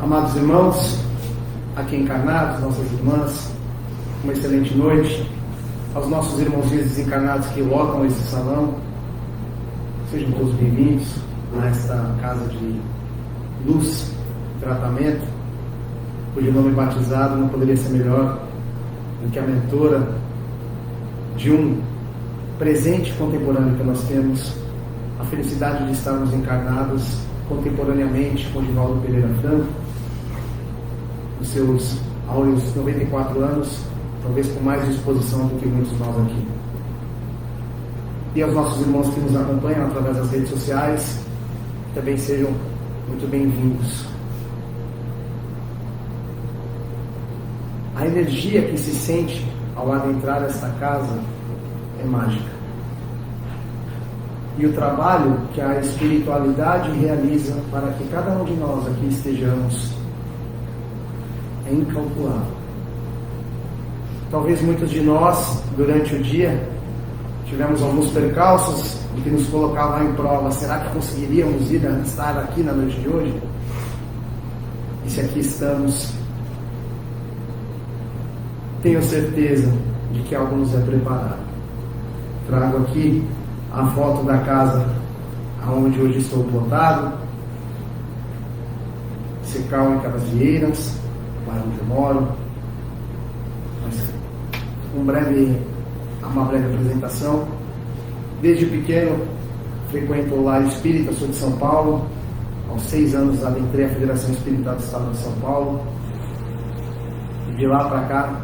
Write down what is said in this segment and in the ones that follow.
Amados irmãos, aqui encarnados, nossas irmãs, uma excelente noite. Aos nossos irmãozinhos desencarnados que lotam esse salão, sejam todos bem-vindos a esta casa de luz e tratamento, cujo nome batizado não poderia ser melhor do que a mentora de um presente contemporâneo que nós temos, a felicidade de estarmos encarnados contemporaneamente com Divaldo Pereira Franco, os seus áureos 94 anos, talvez com mais disposição do que muitos de nós aqui. E aos nossos irmãos que nos acompanham através das redes sociais, também sejam muito bem-vindos. A energia que se sente ao adentrar esta casa é mágica. E o trabalho que a espiritualidade realiza para que cada um de nós aqui estejamos é incalculável. Talvez muitos de nós, durante o dia, tivemos alguns percalços que nos colocavam em prova. Será que conseguiríamos estar aqui na noite de hoje? E se aqui estamos, tenho certeza de que algo nos é preparado. Trago aqui a foto da casa onde hoje estou plantado, Secal em Canasvieiras, bairro onde eu moro. Uma breve apresentação. Desde pequeno frequento o lar espírita, sou de São Paulo. Aos 6 anos adentrei a Federação Espírita do Estado de São Paulo. E de lá para cá,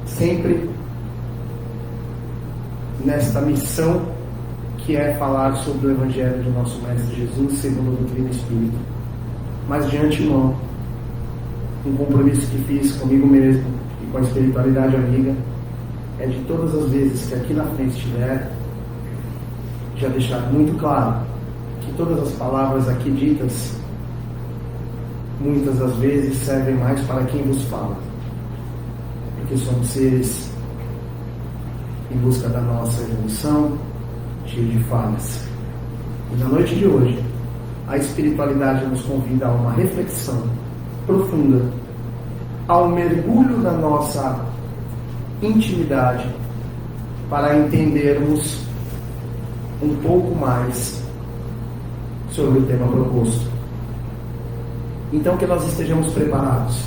sempre nesta missão que é falar sobre o Evangelho de nosso Mestre Jesus segundo a doutrina espírita. Mas de antemão, um compromisso que fiz comigo mesmo e com a espiritualidade amiga é de todas as vezes que aqui na frente estiver, já deixar muito claro que todas as palavras aqui ditas, muitas das vezes servem mais para quem vos fala, porque somos seres em busca da nossa evolução, cheio de falhas. E na noite de hoje, a espiritualidade nos convida a uma reflexão profunda, ao mergulho da nossa intimidade, para entendermos um pouco mais sobre o tema proposto. Então, que nós estejamos preparados.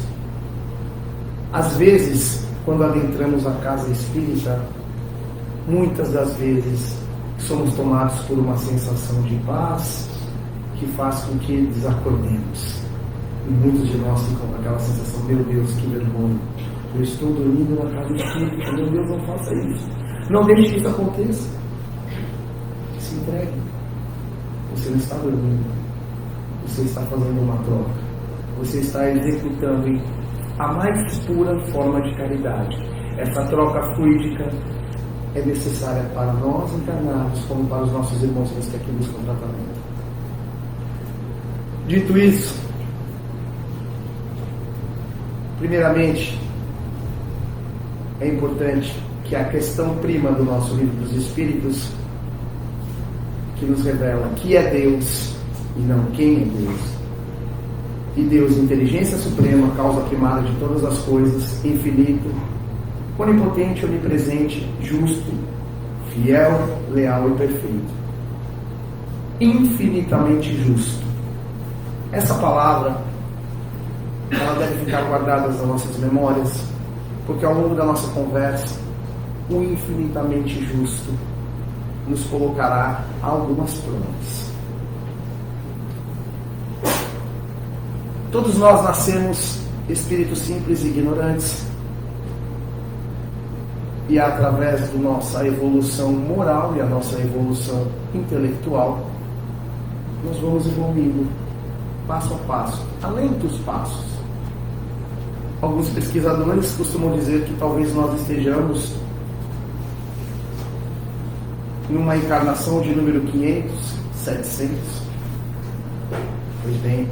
Às vezes, quando adentramos a casa espírita, muitas das vezes somos tomados por uma sensação de paz que faz com que desacordemos. E muitos de nós ficam com aquela sensação: meu Deus, que vergonha, eu estou dormindo na casa espírita, meu Deus, não faça isso, não deixe que isso aconteça. Se entregue. Você não está dormindo, você está fazendo uma troca, você está executando a mais pura forma de caridade. Essa troca fluídica é necessária para nós encarnados, como para os nossos irmãos que aqui buscam tratamento. Dito isso, primeiramente, é importante que a questão prima do nosso livro dos Espíritos, que nos revela que é Deus e não quem é Deus, e Deus, inteligência suprema, causa primária de todas as coisas, infinito, onipotente, onipresente, justo, fiel, leal e perfeito. Infinitamente justo. Essa palavra, ela deve ficar guardada nas nossas memórias, porque ao longo da nossa conversa, o infinitamente justo nos colocará algumas provas. Todos nós nascemos espíritos simples e ignorantes, e através da nossa evolução moral e a nossa evolução intelectual, nós vamos evoluindo passo a passo, a lentos passos. Alguns pesquisadores costumam dizer que talvez nós estejamos numa encarnação de número 500, 700. Pois bem,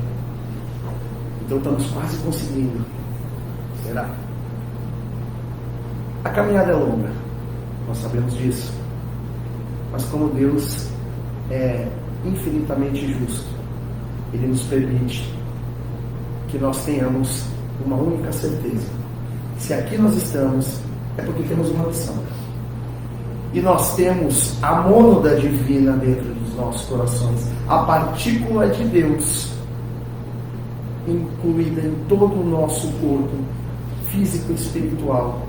então estamos quase conseguindo. Será? A caminhada é longa, nós sabemos disso. Mas como Deus é infinitamente justo, Ele nos permite que nós tenhamos uma única certeza: se aqui nós estamos, é porque temos uma missão. E nós temos a mônada divina dentro dos nossos corações, a partícula de Deus incluída em todo o nosso corpo físico e espiritual,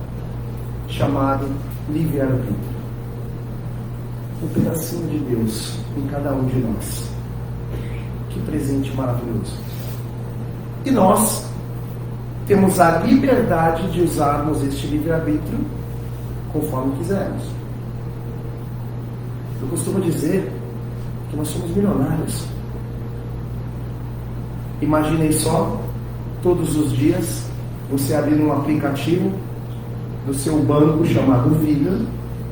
chamado livre-arbítrio. Um pedacinho de Deus em cada um de nós. Que presente maravilhoso. E nós temos a liberdade de usarmos este livre-arbítrio conforme quisermos. Eu costumo dizer que nós somos milionários. Imaginem só, todos os dias, você abrir um aplicativo do seu banco chamado Vida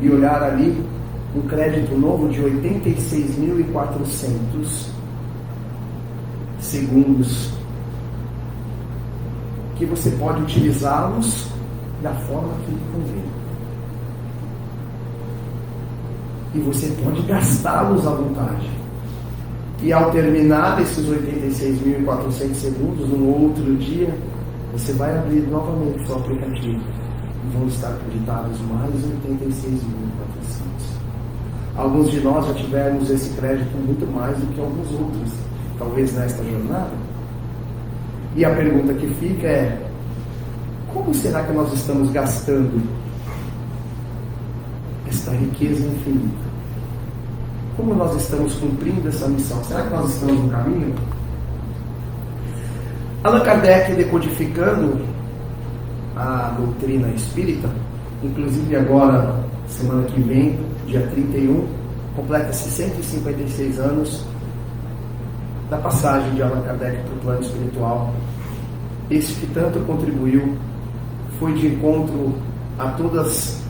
e olhar ali um crédito novo de 86.400 segundos, que você pode utilizá-los da forma que lhe convém. E você pode gastá-los à vontade. E ao terminar esses 86.400 segundos, no outro dia, você vai abrir novamente o seu aplicativo e vão estar acreditados mais 86.400. Alguns de nós já tivemos esse crédito muito mais do que alguns outros, talvez nesta jornada. E a pergunta que fica é: como será que nós estamos gastando esta riqueza infinita? Como nós estamos cumprindo essa missão? Será que nós estamos no caminho? Allan Kardec, decodificando a doutrina espírita, inclusive agora, semana que vem, dia 31, completa-se 156 anos da passagem de Allan Kardec para o plano espiritual. Esse que tanto contribuiu, foi de encontro a todas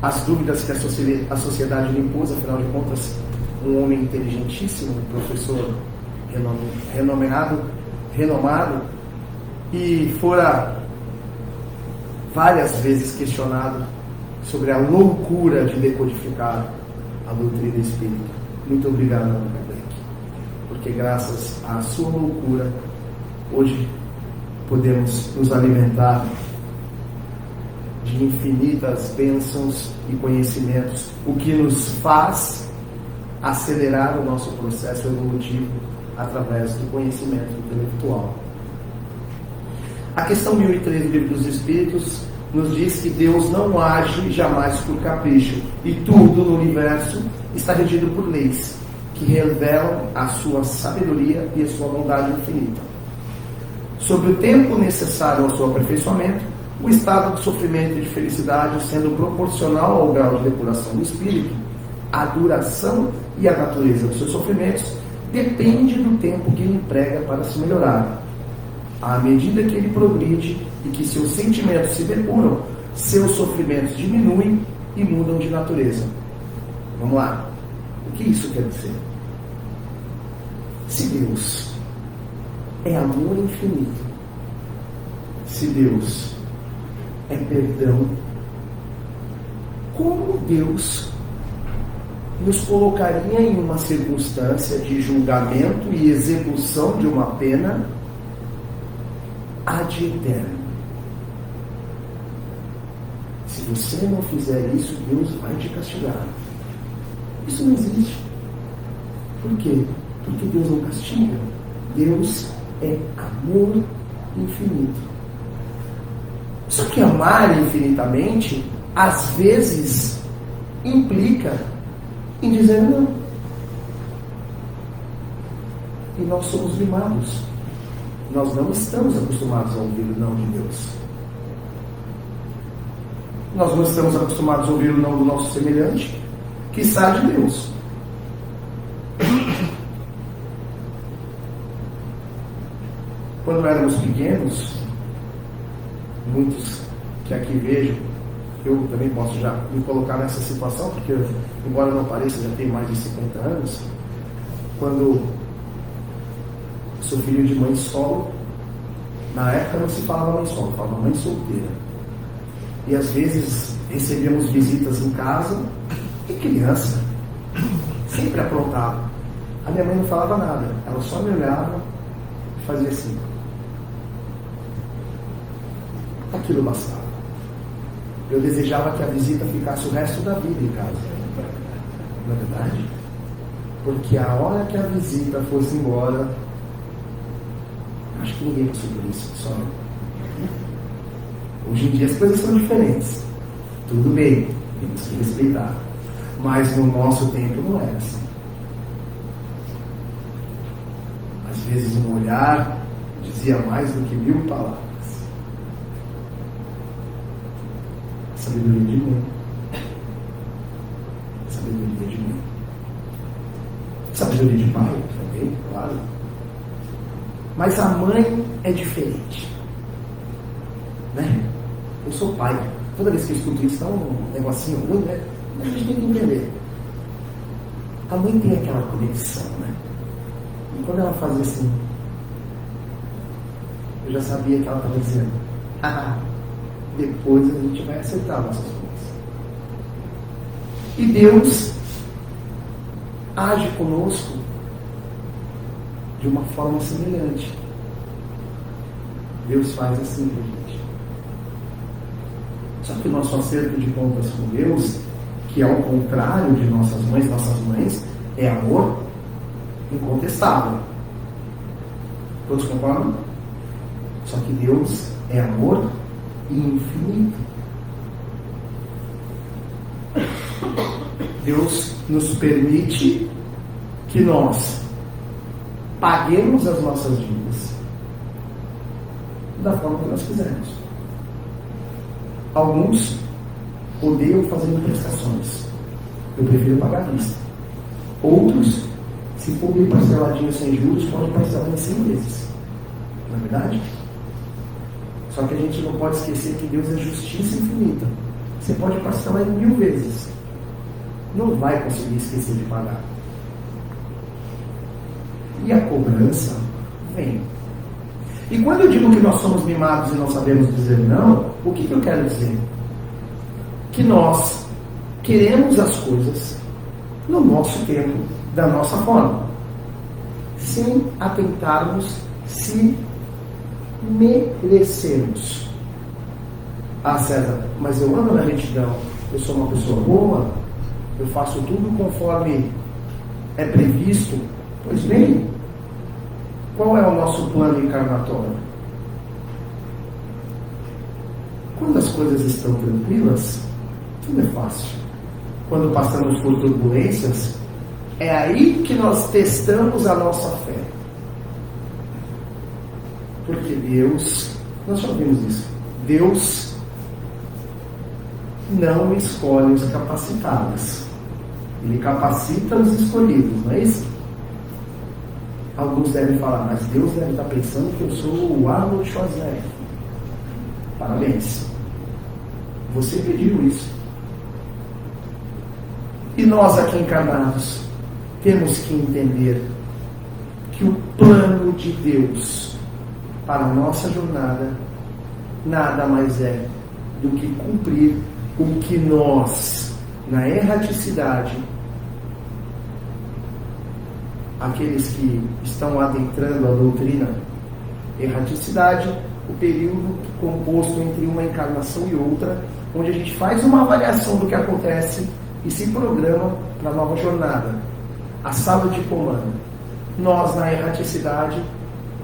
as dúvidas que a sociedade lhe impôs. Afinal de contas, um homem inteligentíssimo, um professor renomado, e fora várias vezes questionado sobre a loucura de decodificar a doutrina espírita. Muito obrigado, Allan Kardec, porque graças à sua loucura, hoje podemos nos alimentar de infinitas bênçãos e conhecimentos, o que nos faz acelerar o nosso processo evolutivo através do conhecimento intelectual. A questão 1003 do Livro dos Espíritos nos diz que Deus não age jamais por capricho, e tudo no universo está regido por leis que revelam a sua sabedoria e a sua bondade infinita. Sobre o tempo necessário ao seu aperfeiçoamento, o estado de sofrimento e de felicidade sendo proporcional ao grau de depuração do espírito, a duração e a natureza dos seus sofrimentos depende do tempo que ele emprega para se melhorar. À medida que ele progride e que seus sentimentos se depuram, seus sofrimentos diminuem e mudam de natureza. Vamos lá. O que isso quer dizer? Se Deus é amor infinito, se Deus é perdão, como Deus nos colocaria em uma circunstância de julgamento e execução de uma pena ad eterno? Se você não fizer isso, Deus vai te castigar. Isso não existe. Por quê? Porque Deus não castiga. Deus é amor infinito. Só que amar infinitamente, às vezes, implica em dizer não. E nós somos mimados. Nós não estamos acostumados a ouvir o não de Deus. Nós não estamos acostumados a ouvir o não do nosso semelhante, quiçá de Deus. Quando éramos pequenos, muitos que aqui vejo, eu também posso já me colocar nessa situação, porque embora não pareça, já tenho mais de 50 anos, quando sou filho de mãe solo, na época não se falava mãe solo, falava mãe solteira. E às vezes recebíamos visitas em casa, e criança sempre aprontava. A minha mãe não falava nada, ela só me olhava e fazia assim. aquilo bastava. Eu desejava que a visita ficasse o resto da vida em casa. Não é verdade? Porque a hora que a visita fosse embora, acho que ninguém passou por isso, só eu. Hoje em dia as coisas são diferentes. Tudo bem, temos que respeitar. Mas no nosso tempo não era assim. Às vezes um olhar dizia mais do que 1000 palavras. Sabedoria de mãe. Sabedoria de mãe. Sabedoria de pai também, claro. Mas a mãe é diferente. Né? Eu sou pai. Toda vez que eu escuto isso, dá um negocinho ruim, né? Mas a gente tem que entender. A mãe tem aquela conexão, né? E quando ela fazia assim, eu já sabia que ela estava dizendo: depois a gente vai acertar nossas coisas. E Deus age conosco de uma forma semelhante. Deus faz assim com a gente. Só que o nosso acerto de contas com Deus, que é ao contrário de nossas mães, é amor incontestável. Todos concordam? Só que Deus é amor infinito. Deus nos permite que nós paguemos as nossas dívidas da forma que nós quisermos. Alguns odeiam fazendo prestações. Eu prefiro pagar à vista. Outros, se for bem parceladinho sem juros, podem parcelar em 100 vezes. Não é verdade? Só que a gente não pode esquecer que Deus é justiça infinita. Você pode parcelar em 1000 vezes. Não vai conseguir esquecer de pagar. E a cobrança vem. E quando eu digo que nós somos mimados e não sabemos dizer não, o que eu quero dizer? Que nós queremos as coisas no nosso tempo, da nossa forma, sem atentarmos se merecemos. Ah, César, mas eu ando na retidão, eu sou uma pessoa boa, eu faço tudo conforme é previsto. Pois bem, qual é o nosso plano encarnatório? Quando as coisas estão tranquilas, tudo é fácil. Quando passamos por turbulências, é aí que nós testamos a nossa fé. Porque Deus, nós já vimos isso, Deus não escolhe os capacitados. Ele capacita os escolhidos, não é isso? Alguns devem falar, mas Deus deve estar pensando que eu sou o Arnold Schwarzenegger. Parabéns. Você pediu isso. E nós aqui encarnados temos que entender que o plano de Deus para a nossa jornada nada mais é do que cumprir o que nós, na erraticidade, aqueles que estão adentrando a doutrina, erraticidade, o período composto entre uma encarnação e outra, onde a gente faz uma avaliação do que acontece e se programa para a nova jornada, a sala de comando. Nós, na erraticidade,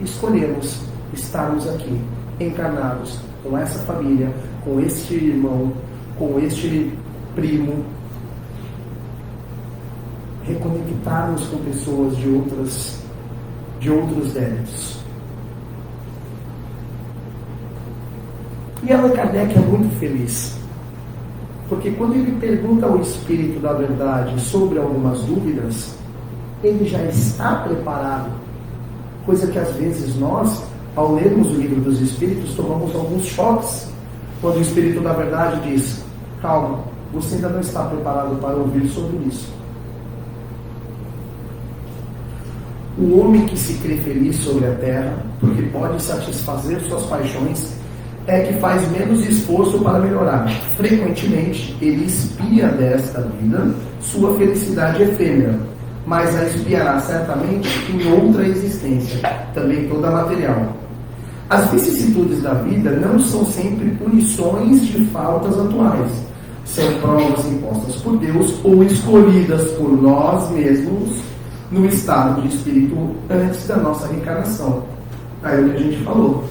escolhemos estarmos aqui, encarnados, com essa família, com este irmão, com este primo, reconectarmos com pessoas de outros débitos. E Allan Kardec é muito feliz, porque quando ele pergunta ao Espírito da Verdade sobre algumas dúvidas, ele já está preparado, coisa que às vezes nós, ao lermos o Livro dos Espíritos, tomamos alguns choques, quando o Espírito da Verdade diz: calma, você ainda não está preparado para ouvir sobre isso. O homem que se crê feliz sobre a terra, porque pode satisfazer suas paixões, é que faz menos esforço para melhorar. Frequentemente, ele espia desta vida sua felicidade efêmera, mas a espiará certamente em outra existência, também toda material. As vicissitudes da vida não são sempre punições de faltas atuais. São provas impostas por Deus ou escolhidas por nós mesmos no estado de espírito antes da nossa reencarnação. Aí o que a gente falou.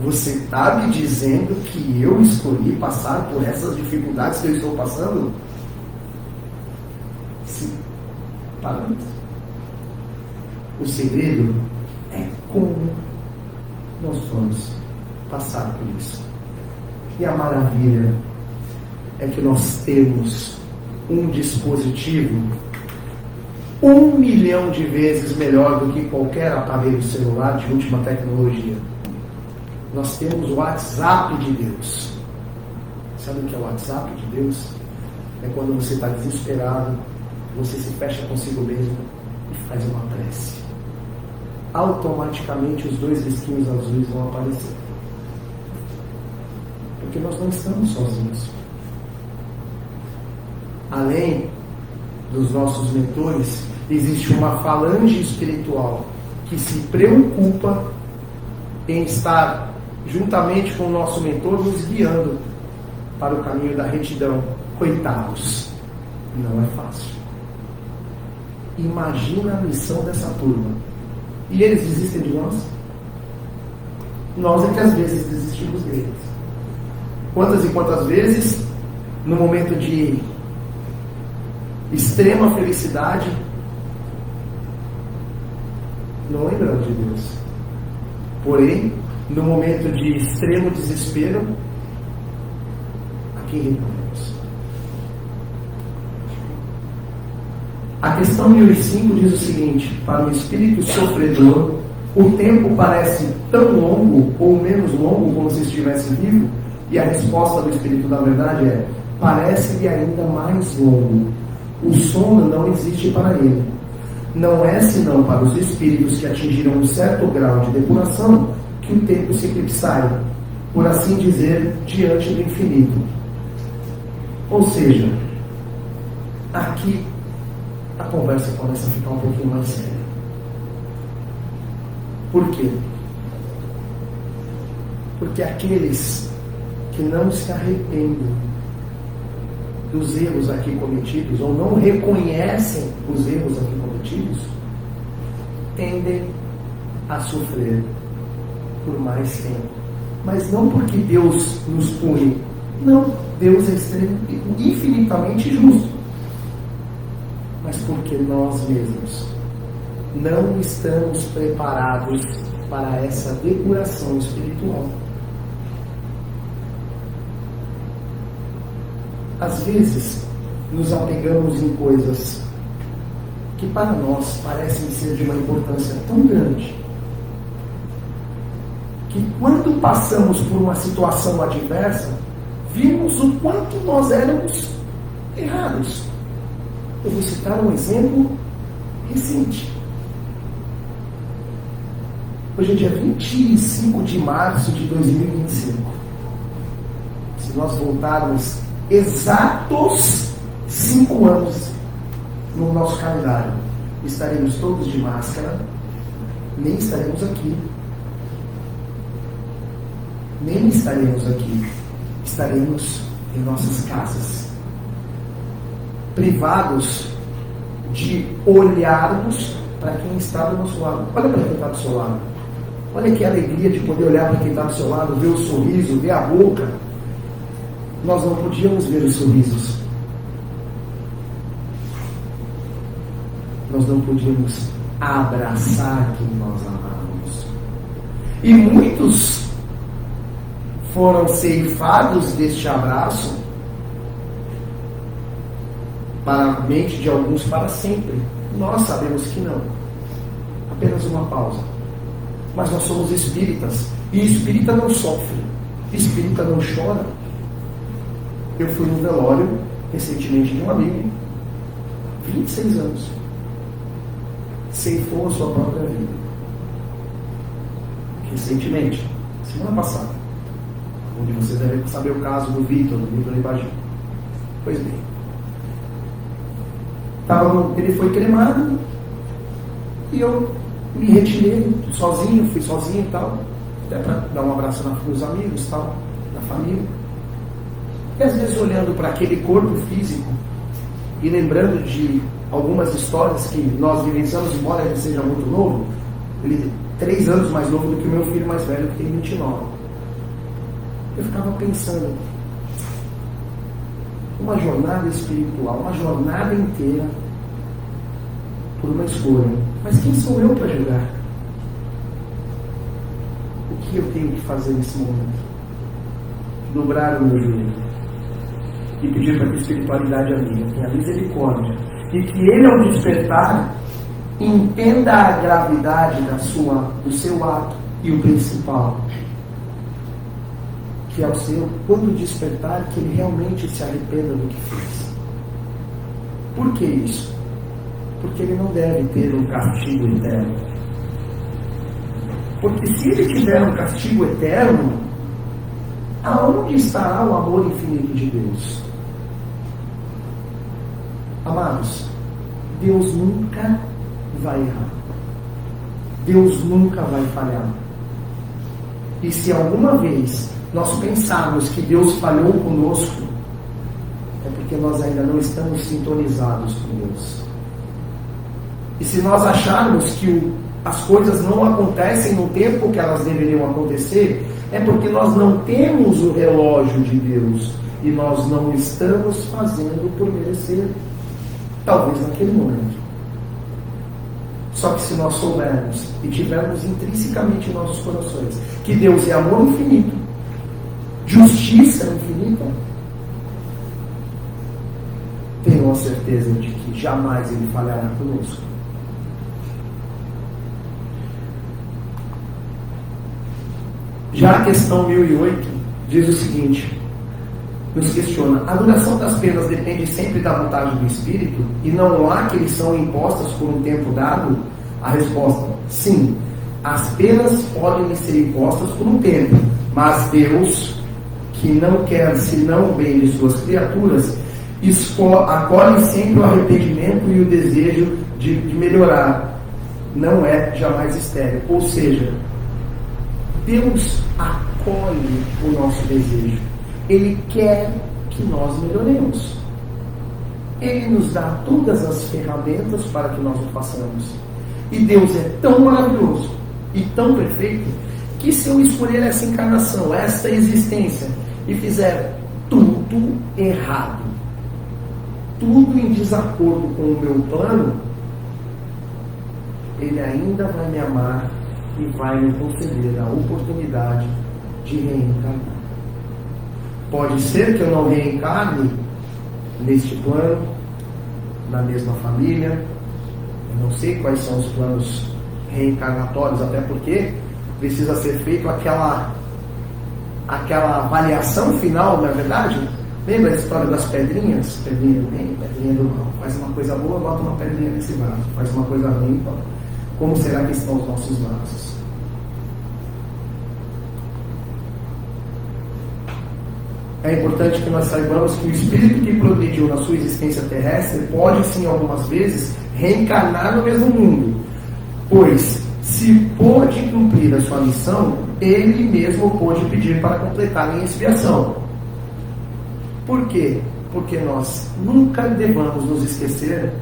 Você está me dizendo que eu escolhi passar por essas dificuldades que eu estou passando? Sim. Paramos. O segredo é como nós vamos passar por isso. E a maravilha é que nós temos um dispositivo 1 milhão de vezes melhor do que qualquer aparelho celular de última tecnologia. Nós temos o WhatsApp de Deus. Sabe o que é o WhatsApp de Deus? É quando você está desesperado, você se fecha consigo mesmo e faz uma prece. Automaticamente os 2 risquinhos azuis vão aparecer. Porque nós não estamos sozinhos. Além dos nossos mentores, existe uma falange espiritual que se preocupa em estar juntamente com o nosso mentor nos guiando para o caminho da retidão. Coitados, não é fácil. Imagina a missão dessa turma. E eles desistem de nós? Nós é que às vezes desistimos deles. Quantas e quantas vezes, no momento de extrema felicidade, não lembramos de Deus. Porém, no momento de extremo desespero, a quem recorremos? A questão 1005 diz o seguinte: para o espírito sofredor, o tempo parece tão longo ou menos longo como se estivesse vivo? E a resposta do espírito da verdade é: parece-lhe ainda mais longo. O sono não existe para ele. Não é senão para os espíritos que atingiram um certo grau de depuração que o tempo se eclipsaia, por assim dizer, diante do infinito. Ou seja, aqui a conversa começa a ficar um pouquinho mais séria. Por quê? Porque aqueles que não se arrependem dos erros aqui cometidos, ou não reconhecem os erros aqui cometidos, tendem a sofrer por mais tempo. Mas não porque Deus nos pune. Não, Deus é infinitamente justo. Mas porque nós mesmos não estamos preparados para essa depuração espiritual. Às vezes, nos apegamos em coisas que para nós parecem ser de uma importância tão grande, que quando passamos por uma situação adversa, vimos o quanto nós éramos errados. Eu vou citar um exemplo recente. Hoje é dia 25 de março de 2025. Se nós voltarmos exatos 5 anos no nosso calendário, estaremos todos de máscara, nem estaremos aqui. Nem estaremos aqui. Estaremos em nossas casas, privados de olharmos para quem está do nosso lado. Olha para quem está do seu lado. Olha que alegria de poder olhar para quem está do seu lado, ver o sorriso, ver a boca. Nós não podíamos ver os sorrisos. Nós não podíamos abraçar quem nós amávamos. E muitos foram ceifados deste abraço para a mente de alguns para sempre. Nós sabemos que não. Apenas uma pausa. Mas nós somos espíritas. E espírita não sofre. Espírita não chora. Eu fui no velório recentemente de um amigo, 26 anos. Ceifou a sua própria vida. Recentemente, semana passada. Onde vocês devem saber o caso do Vitor Ribagir. Pois bem. Ele foi cremado e eu me retirei sozinho, fui sozinho e tal, até para dar um abraço nos amigos e tal, na família. E às vezes olhando para aquele corpo físico e lembrando de algumas histórias que nós vivenciamos, embora ele seja muito novo, ele é 3 anos mais novo do que o meu filho mais velho, que tem 29. Eu ficava pensando, uma jornada espiritual, uma jornada inteira por uma escolha. Mas quem sou eu para julgar? O que eu tenho que fazer nesse momento? Dobrar o meu joelho e pedir para que a espiritualidade amiga tenha misericórdia e que ele, ao despertar, entenda a gravidade do seu ato e o principal, que é o seu, quando despertar, que ele realmente se arrependa do que fez. Por que isso? Porque ele não deve ter um castigo eterno. Porque se ele tiver um castigo eterno, aonde estará o amor infinito de Deus? Amados, Deus nunca vai errar. Deus nunca vai falhar. E se alguma vez nós pensarmos que Deus falhou conosco, é porque nós ainda não estamos sintonizados com Deus. E se nós acharmos que as coisas não acontecem no tempo que elas deveriam acontecer, é porque nós não temos o relógio de Deus e nós não estamos fazendo por merecer, talvez naquele momento. Só que se nós soubermos e tivermos intrinsecamente em nossos corações que Deus é amor infinito, justiça infinita, tenho a certeza de que jamais Ele falhará conosco. Já a questão 1008 diz o seguinte, nos questiona: a duração das penas depende sempre da vontade do Espírito e não há que eles são impostas por um tempo dado? A resposta: sim, as penas podem ser impostas por um tempo, mas Deus, que não quer senão o bem de suas criaturas, acolhe sempre o arrependimento e o desejo de melhorar. Não é jamais estéril. Ou seja, Deus acolhe o nosso desejo. Ele quer que nós melhoremos. Ele nos dá todas as ferramentas para que nós o façamos. E Deus é tão maravilhoso e tão perfeito que, se eu escolher essa encarnação, essa existência, e fizer tudo errado, tudo em desacordo com o meu plano, Ele ainda vai me amar e vai me conceder a oportunidade de reencarnar. Pode ser que eu não reencarne neste plano, na mesma família. Eu não sei quais são os planos reencarnatórios, até porque precisa ser feito aquela avaliação final, não é verdade? Lembra a história das pedrinhas? Pedrinha do bem, pedrinha do mal. Faz uma coisa boa, bota uma pedrinha nesse vaso. Faz uma coisa ruim, como será que estão os nossos vasos? É importante que nós saibamos que o espírito que progrediu na sua existência terrestre pode sim algumas vezes reencarnar no mesmo mundo, pois se pôde cumprir a sua missão, ele mesmo pôde pedir para completar em expiação. Por quê? Porque nós nunca devamos nos esquecer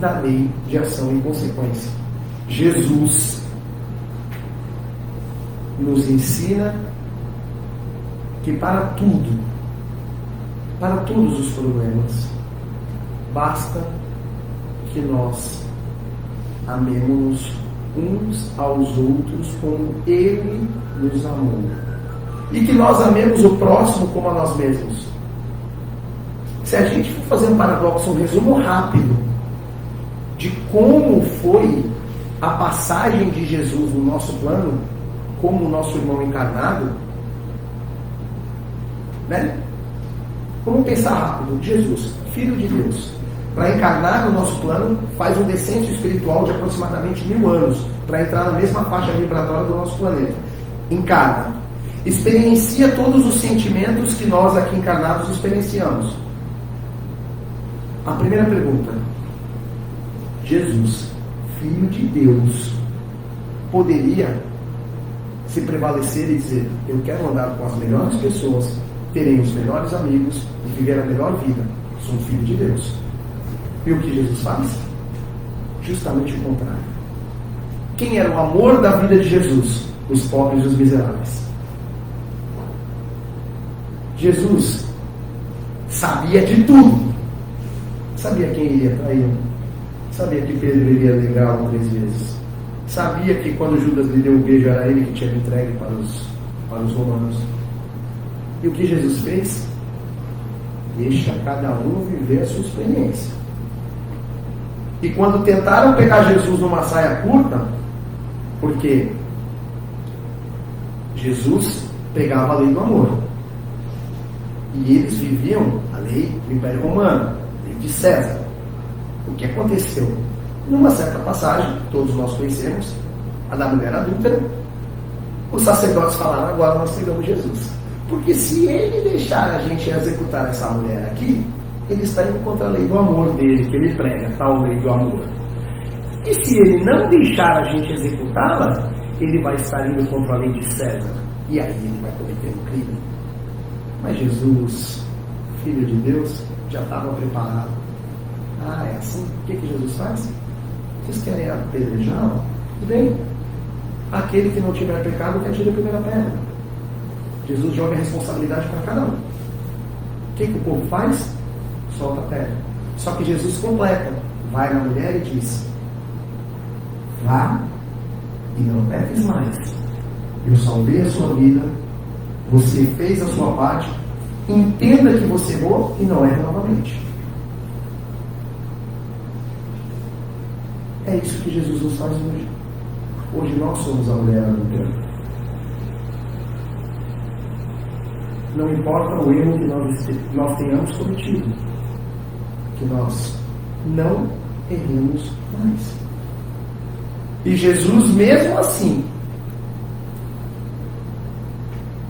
da lei de ação e consequência. Jesus nos ensina que para todos os problemas, basta que nós amemos uns aos outros como Ele nos amou. E que nós amemos o próximo como a nós mesmos. Se a gente for fazer um paradoxo, um resumo rápido de como foi a passagem de Jesus no nosso plano, como o nosso irmão encarnado, né? Vamos pensar rápido. Jesus, Filho de Deus, para encarnar no nosso plano, faz um descenso espiritual de aproximadamente 1000 anos, para entrar na mesma faixa vibratória do nosso planeta. Encarna. Experiencia todos os sentimentos que nós aqui encarnados experienciamos. A primeira pergunta: Jesus, Filho de Deus, poderia se prevalecer e dizer: eu quero andar com as melhores pessoas, terem os melhores amigos e viver a melhor vida. Sou um filho de Deus. E o que Jesus faz? Justamente o contrário. Quem era o amor da vida de Jesus? Os pobres e os miseráveis. Jesus sabia de tudo. Sabia quem iria traí-lo. Sabia que Pedro iria negá-lo 3 vezes. Sabia que quando Judas lhe deu um beijo era ele que tinha me entregue para os romanos. E o que Jesus fez? Deixa cada um viver a sua experiência. E quando tentaram pegar Jesus numa saia curta, porque Jesus pegava a lei do amor. E eles viviam a lei do Império Romano, a lei de César. O que aconteceu? Numa certa passagem, todos nós conhecemos, a da mulher adúltera, os sacerdotes falaram: agora nós pegamos Jesus. Porque se ele deixar a gente executar essa mulher aqui, ele está indo contra a lei do amor dele, que ele prega, tal lei do amor. E se ele não deixar a gente executá-la, ele vai estar indo contra a lei de César. E aí ele vai cometer um crime. Mas Jesus, Filho de Deus, já estava preparado. Ah, é assim? O que Jesus faz? Vocês querem apedrejá-lo? Bem, aquele que não tiver pecado, que atire a primeira pedra. Jesus joga a responsabilidade para cada um. O que o povo faz? Solta a pedra. Só que Jesus completa. Vai na mulher e diz: vá e não peques mais. Eu salvei a sua vida, você fez a sua parte, entenda que você errou e não erre novamente. É isso que Jesus nos faz hoje. Hoje nós somos a mulher adulta. Não importa o erro que nós tenhamos cometido, que nós não erremos mais. E Jesus, mesmo assim,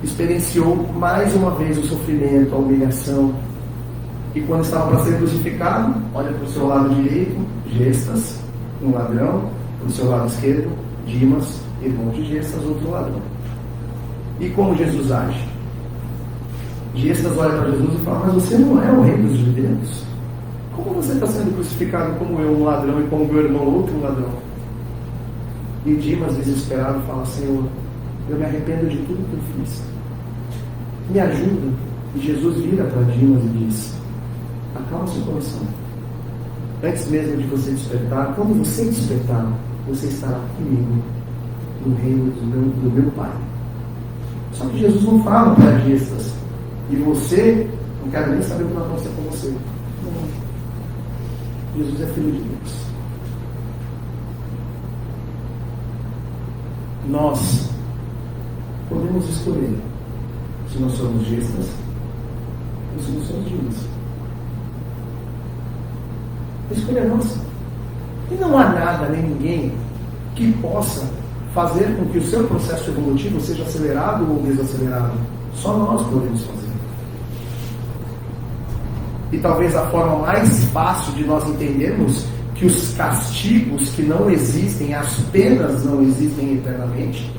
experienciou mais uma vez o sofrimento, a humilhação. E quando estava para ser crucificado, olha para o seu lado direito, Gestas, um ladrão; para o seu lado esquerdo, Dimas, irmão de Gestas, outro ladrão. E como Jesus age? Gestas olha para Jesus e fala: mas você não é o rei dos judeus? Como você está sendo crucificado como eu, um ladrão, e como meu irmão, outro ladrão? E Dimas, desesperado, fala: Senhor, eu me arrependo de tudo que eu fiz. Me ajuda. E Jesus vira para Dimas e diz: acalma seu coração. Antes mesmo de você despertar, quando você despertar, você estará comigo no reino do meu Pai. Só que Jesus não fala para Gestas: e você, não quero nem saber o que vai acontecer com você. Não. Jesus é Filho de Deus. Nós podemos escolher se nós somos Gestas ou se nós somos Dimas. A escolha é nossa. E não há nada nem ninguém que possa fazer com que o seu processo evolutivo seja acelerado ou desacelerado. Só nós podemos fazer. E talvez a forma mais fácil de nós entendermos que os castigos que não existem, as penas não existem eternamente,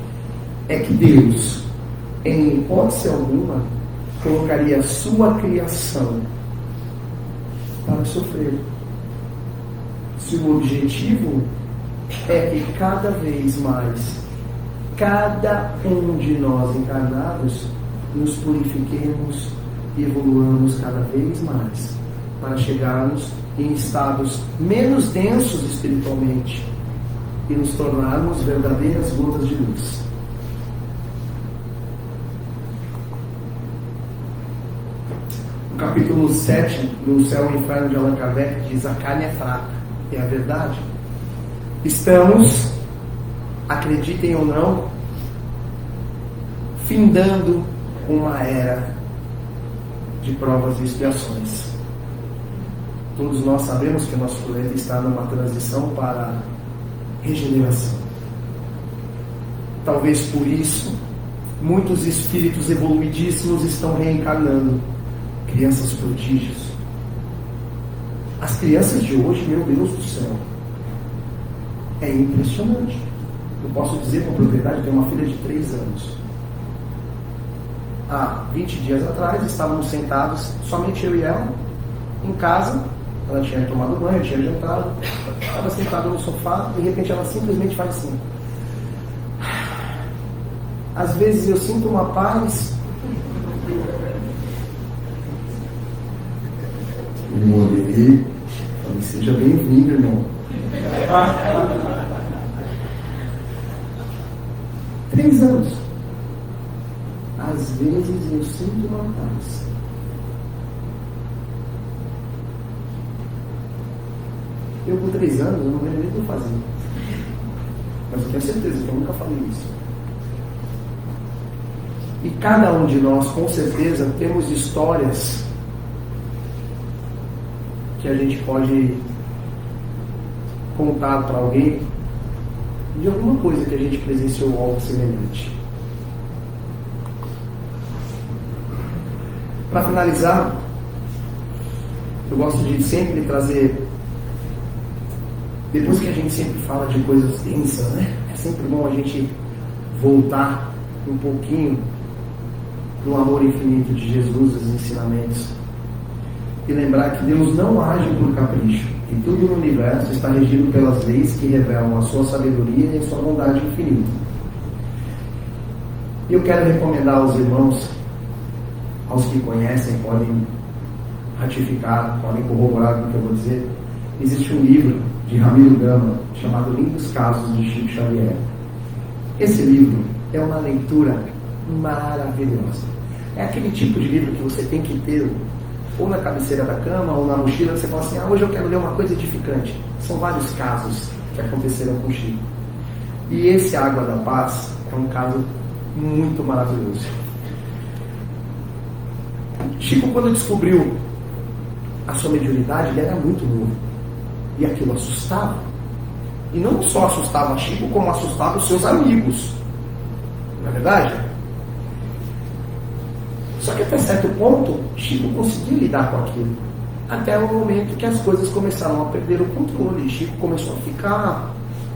é que Deus, em hipótese alguma, colocaria a sua criação para sofrer. Se o objetivo é que cada vez mais, cada um de nós encarnados, nos purifiquemos e evoluamos cada vez mais, para chegarmos em estados menos densos espiritualmente e nos tornarmos verdadeiras gotas de luz. O capítulo 7 do Céu e Inferno de Allan Kardec diz: a carne é fraca. É a verdade. Estamos, acreditem ou não, findando uma era de provas e expiações. Todos nós sabemos que o nosso planeta está numa transição para regeneração. Talvez por isso, muitos espíritos evoluidíssimos estão reencarnando. Crianças prodígios. As crianças de hoje, meu Deus do céu, é impressionante. Eu posso dizer com propriedade, eu tenho uma filha de 3 anos. Há 20 dias atrás, estávamos sentados, somente eu e ela, em casa. Ela tinha tomado banho, tinha jantado, estava sentada no sofá, e de repente ela simplesmente faz assim. Às vezes eu sinto uma paz. Eu olhei, falei, seja bem-vindo, irmão. 3 anos. Às vezes eu sinto uma paz. Eu com 3 anos, eu não lembro nem o que eu fazia. Mas eu tenho certeza que eu nunca falei isso. E cada um de nós, com certeza, temos histórias que a gente pode contar para alguém de alguma coisa que a gente presenciou algo semelhante. Para finalizar, eu gosto de sempre trazer, depois que a gente sempre fala de coisas densas, né? É sempre bom a gente voltar um pouquinho do amor infinito de Jesus, os ensinamentos, e lembrar que Deus não age por capricho, e tudo no universo está regido pelas leis que revelam a sua sabedoria e a sua bondade infinita. E eu quero recomendar aos irmãos, aos que conhecem, podem ratificar, podem corroborar com o que eu vou dizer. Existe um livro de Ramiro Gama chamado Lindos Casos de Chico Xavier. Esse livro é uma leitura maravilhosa. É aquele tipo de livro que você tem que ter ou na cabeceira da cama ou na mochila. Você fala assim, hoje eu quero ler uma coisa edificante. São vários casos que aconteceram com Chico. E esse Água da Paz é um caso muito maravilhoso. Chico, quando descobriu a sua mediunidade, ele era muito novo. E aquilo assustava. E não só assustava Chico, como assustava os seus amigos. Não é verdade? Só que até certo ponto, Chico conseguiu lidar com aquilo. Até o momento que as coisas começaram a perder o controle. Chico começou a ficar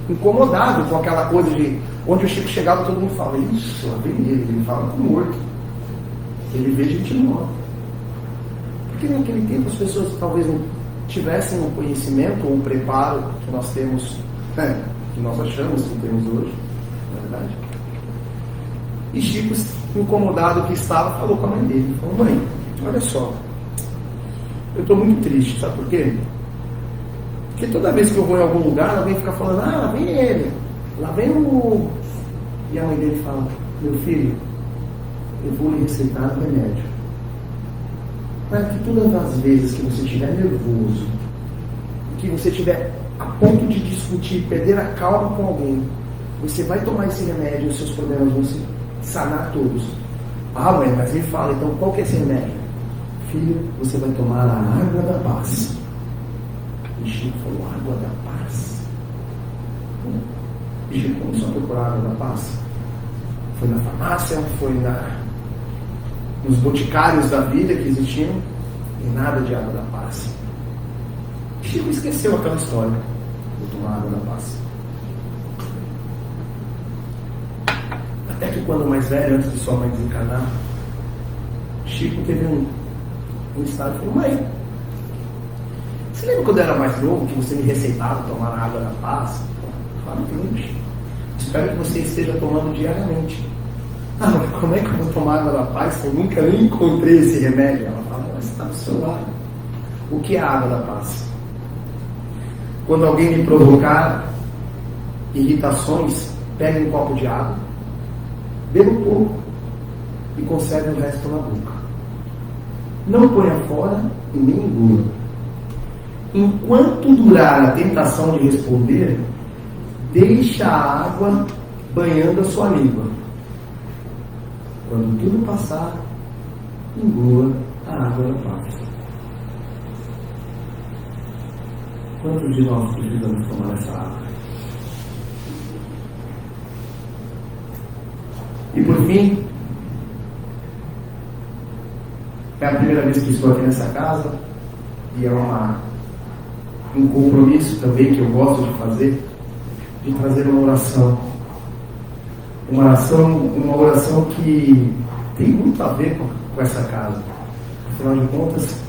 incomodado com aquela coisa de onde o Chico chegava, todo mundo fala, isso, lá vem ele fala com morto. Ele vê gente morta. Porque naquele tempo as pessoas talvez não tivessem o conhecimento ou o preparo que nós temos, que nós achamos que temos hoje, na verdade. E Chico, incomodado que estava, falou com a mãe dele. Falou, mãe, olha só, eu estou muito triste, sabe por quê? Porque toda vez que eu vou em algum lugar, alguém fica falando, lá vem ele, lá vem o... E a mãe dele fala, meu filho, eu vou lhe receitar um remédio. Para que todas as vezes que você estiver nervoso, que você estiver a ponto de discutir, perder a calma com alguém, você vai tomar esse remédio e os seus problemas vão se sanar todos. Mãe, mas me fala, então qual que é esse remédio? Filho, você vai tomar a água da paz. E Chico falou, água da paz? E Chico começou a procurar a água da paz. Foi na farmácia, foi nos boticários da vida que existiam, e nada de água da paz. Chico esqueceu aquela história. Vou tomar água da paz. Até que quando mais velho, antes de sua mãe desencarnar, Chico teve um estado e falou, mãe, você lembra quando eu era mais novo que você me receitava tomar a água da paz? Claro que lembro, Chico. Espero que você esteja tomando diariamente. Mas como é que eu vou tomar água da paz? Eu nunca nem encontrei esse remédio. Ela fala, mas está do seu lado. O que é a água da paz? Quando alguém lhe provocar irritações, pegue um copo de água, beba um pouco e conserve o resto na boca. Não ponha fora e nem engula. Enquanto durar a tentação de responder, deixe a água banhando a sua língua. Quando tudo passar, engula a água da paz. Quantos de nós precisamos tomar essa água? E por fim, é a primeira vez que estou aqui nessa casa e é um compromisso também que eu gosto de fazer, de trazer uma oração uma oração que tem muito a ver com essa casa. Afinal de contas,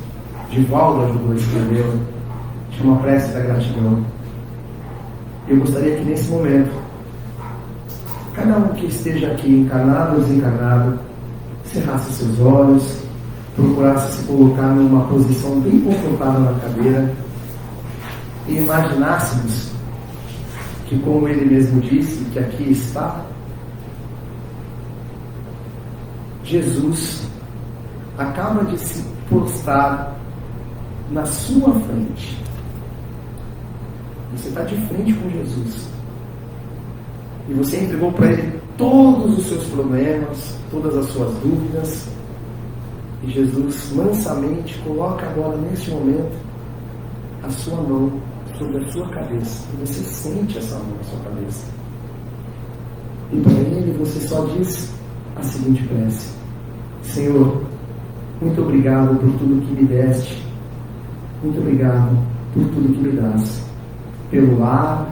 Divaldo ajudou a escrever, chama Prece da Gratidão. Eu gostaria que nesse momento, cada um que esteja aqui, encarnado ou desencarnado, cerrasse seus olhos, procurasse se colocar numa posição bem confortável na cadeira e imaginássemos que, como ele mesmo disse, que aqui está Jesus, acaba de se postar na sua frente. Você está de frente com Jesus. E você entregou para Ele todos os seus problemas, todas as suas dúvidas. E Jesus mansamente coloca agora, neste momento, a sua mão sobre a sua cabeça. E você sente essa mão na sua cabeça. E para Ele você só diz a seguinte prece: Senhor, muito obrigado por tudo que me deste. Muito obrigado por tudo que me dás. Pelo lar,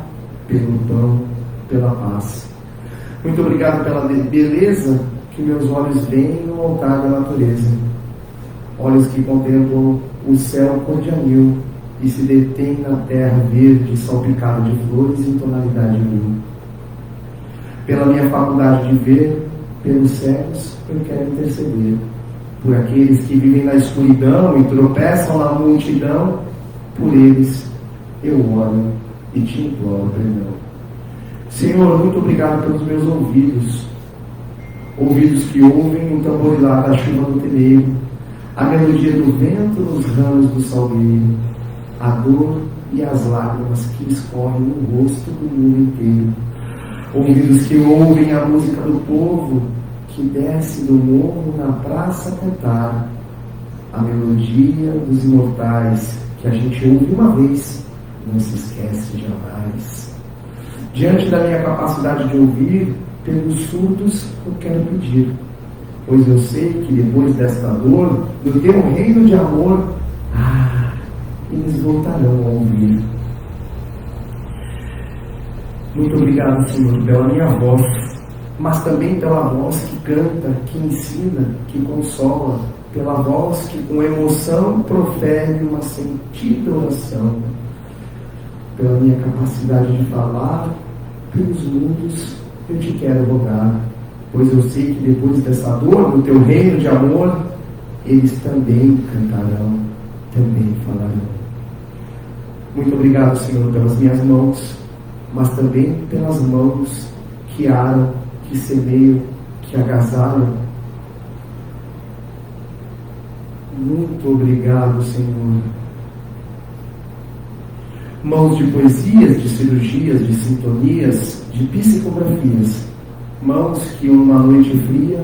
pelo pão, pela paz. Muito obrigado pela beleza que meus olhos veem no altar da natureza. Olhos que contemplam o céu cor de anil e se detêm na terra verde salpicada de flores em tonalidade mil. Pela minha faculdade de ver, pelos cegos, eu quero interceder. Por aqueles que vivem na escuridão e tropeçam na multidão, por eles eu oro e te imploro perdão. Senhor, muito obrigado pelos meus ouvidos. Ouvidos que ouvem o tamborilar da chuva no telheiro, a melodia do vento nos ramos do salgueiro, a dor e as lágrimas que escorrem no rosto do mundo inteiro. Ouvidos que ouvem a música do povo que desce do morro na praça a cantar, a melodia dos imortais que a gente ouve uma vez, não se esquece jamais. Diante da minha capacidade de ouvir, pelos surdos eu quero pedir, pois eu sei que depois desta dor, no teu reino de amor, eles voltarão a ouvir. Muito obrigado, Senhor, pela minha voz, mas também pela voz que canta, que ensina, que consola, pela voz que com emoção profere uma sentida oração, pela minha capacidade de falar, pelos mundos eu te quero rogar, pois eu sei que depois dessa dor, no teu reino de amor, eles também cantarão, também falarão. Muito obrigado, Senhor, pelas minhas mãos, mas também pelas mãos que aram, que semeiam, que agasalham. Muito obrigado, Senhor. Mãos de poesias, de cirurgias, de sintonias, de psicografias. Mãos que uma noite fria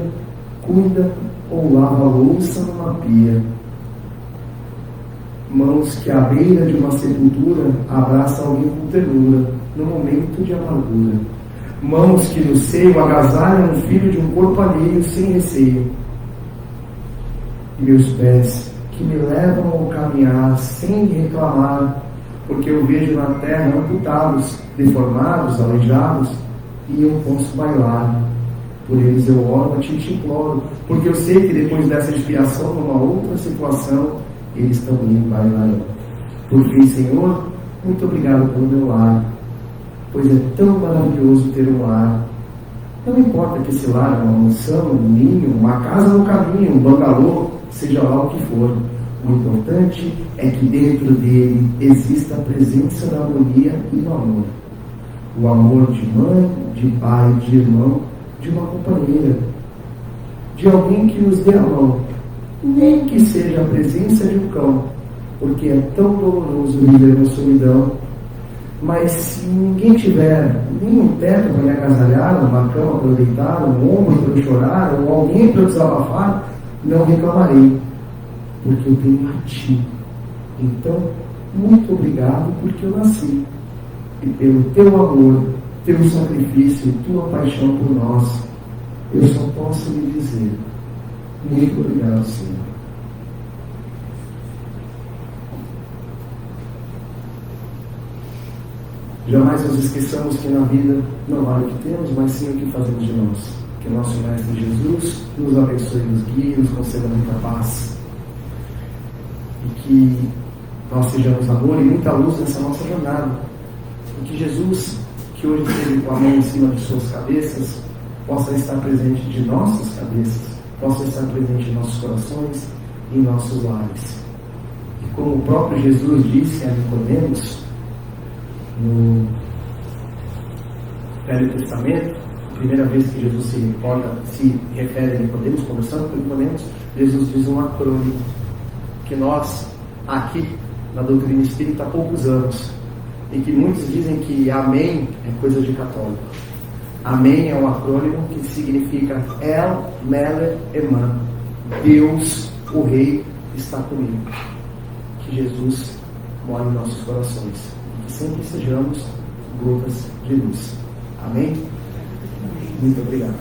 cuida ou lava a louça numa pia. Mãos que à beira de uma sepultura abraça alguém com ternura, no momento de amargura. Mãos que no seio agasalham um filho de um corpo alheio sem receio. E meus pés que me levam ao caminhar sem reclamar, porque eu vejo na terra amputados, deformados, aleijados, e eu posso bailar. Por eles eu oro, te imploro, porque eu sei que depois dessa expiação, numa outra situação, eles também bailarão. Por fim, Senhor, muito obrigado pelo meu lar, pois é tão maravilhoso ter um lar. Não importa que esse lar é uma mansão, um ninho, uma casa no caminho, um bangalô, seja lá o que for. O importante é que dentro dele exista a presença da harmonia e do amor. O amor de mãe, de pai, de irmão, de uma companheira, de alguém que nos dê a mão, nem que seja a presença de um cão, porque é tão doloroso viver na solidão. Mas se ninguém tiver nem um teto para me agasalhar, uma cama para eu deitar, um ombro para eu chorar, ou alguém para eu desabafar, não reclamarei, porque eu tenho a ti. Então, muito obrigado porque eu nasci, e pelo teu amor, teu sacrifício e tua paixão por nós, eu só posso lhe dizer, muito obrigado, Senhor. Jamais nos esqueçamos que na vida não vale o que temos, mas sim o que fazemos de nós. Que o nosso Mestre Jesus nos abençoe, nos guie, nos conceda muita paz. E que nós sejamos amor e muita luz nessa nossa jornada. E que Jesus, que hoje esteve com a mão em cima de suas cabeças, possa estar presente de nossas cabeças, possa estar presente em nossos corações e em nossos lares. E como o próprio Jesus disse a Nicodemos, no Velho Testamento, a primeira vez que Jesus se refere a Nicodemos, conversando com Nicodemos, Jesus diz um acrônimo que nós, aqui, na doutrina espírita, há poucos anos, e que muitos dizem que amém é coisa de católico. Amém é um acrônimo que significa El Mele Eman, Deus, o Rei, está comigo. Que Jesus mora em nossos corações. Que sempre sejamos gotas de luz. Amém? Muito obrigado.